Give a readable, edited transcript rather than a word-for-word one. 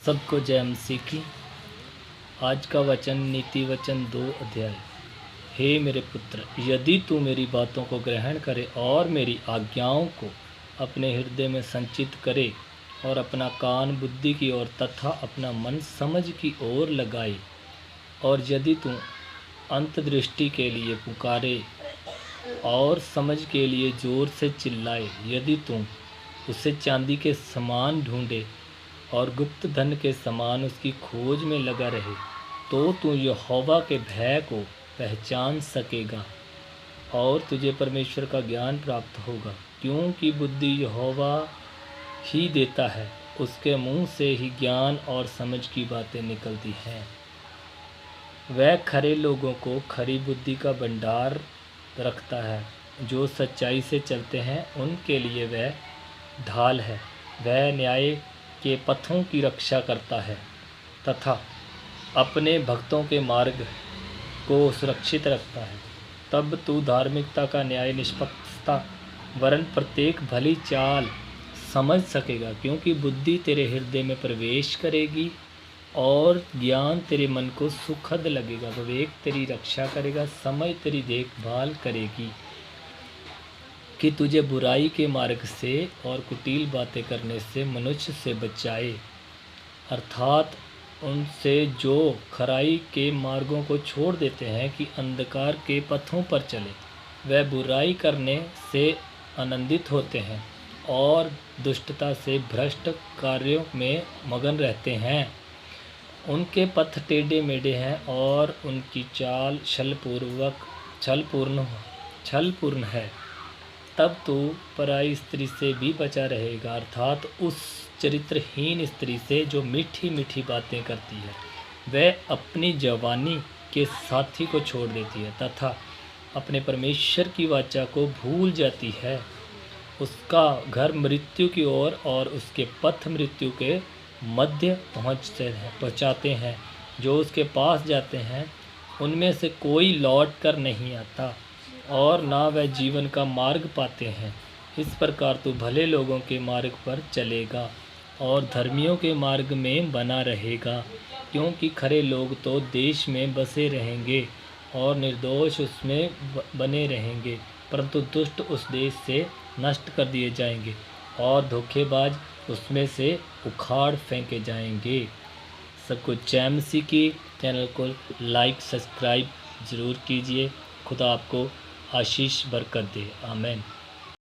सबको जय मसीह की। आज का वचन नीति वचन 2 अध्याय। हे मेरे पुत्र, यदि तू मेरी बातों को ग्रहण करे और मेरी आज्ञाओं को अपने हृदय में संचित करे और अपना कान बुद्धि की ओर तथा अपना मन समझ की ओर लगाए, और यदि तू अंतदृष्टि के लिए पुकारे और समझ के लिए जोर से चिल्लाए, यदि तू उसे चांदी के समान ढूंढे और गुप्त धन के समान उसकी खोज में लगा रहे, तो तू यहोवा के भय को पहचान सकेगा और तुझे परमेश्वर का ज्ञान प्राप्त होगा, क्योंकि बुद्धि यहोवा ही देता है, उसके मुंह से ही ज्ञान और समझ की बातें निकलती हैं। वह खरे लोगों को खरी बुद्धि का भंडार रखता है, जो सच्चाई से चलते हैं उनके लिए वह ढाल है। वह न्याय के पथों की रक्षा करता है तथा अपने भक्तों के मार्ग को सुरक्षित रखता है। तब तू धार्मिकता का न्याय, निष्पक्षता वरन प्रत्येक भली चाल समझ सकेगा, क्योंकि बुद्धि तेरे हृदय में प्रवेश करेगी और ज्ञान तेरे मन को सुखद लगेगा। विवेक तेरी रक्षा करेगा, समझ तेरी देखभाल करेगी कि तुझे बुराई के मार्ग से और कुटिल बातें करने से मनुष्य से बचाए, अर्थात उनसे जो खराई के मार्गों को छोड़ देते हैं कि अंधकार के पथों पर चले। वह बुराई करने से आनंदित होते हैं और दुष्टता से भ्रष्ट कार्यों में मगन रहते हैं। उनके पथ टेढ़े मेढ़े हैं और उनकी चाल छलपूर्ण है। तब तो पराई स्त्री से भी बचा रहेगा, अर्थात उस चरित्रहीन स्त्री से जो मीठी मीठी बातें करती है। वह अपनी जवानी के साथी को छोड़ देती है तथा अपने परमेश्वर की वाचा को भूल जाती है। उसका घर मृत्यु की ओर और उसके पथ मृत्यु के मध्य पहुँचाते हैं। जो उसके पास जाते हैं उनमें से कोई लौट कर नहीं आता और ना वह जीवन का मार्ग पाते हैं। इस प्रकार तू भले लोगों के मार्ग पर चलेगा और धर्मियों के मार्ग में बना रहेगा, क्योंकि खरे लोग तो देश में बसे रहेंगे और निर्दोष उसमें बने रहेंगे, परंतु दुष्ट उस देश से नष्ट कर दिए जाएंगे और धोखेबाज उसमें से उखाड़ फेंके जाएंगे। सबको जय मसीह की। चैनल को लाइक सब्सक्राइब ज़रूर कीजिए। खुदा आपको आशीष बरकत दे। आमीन।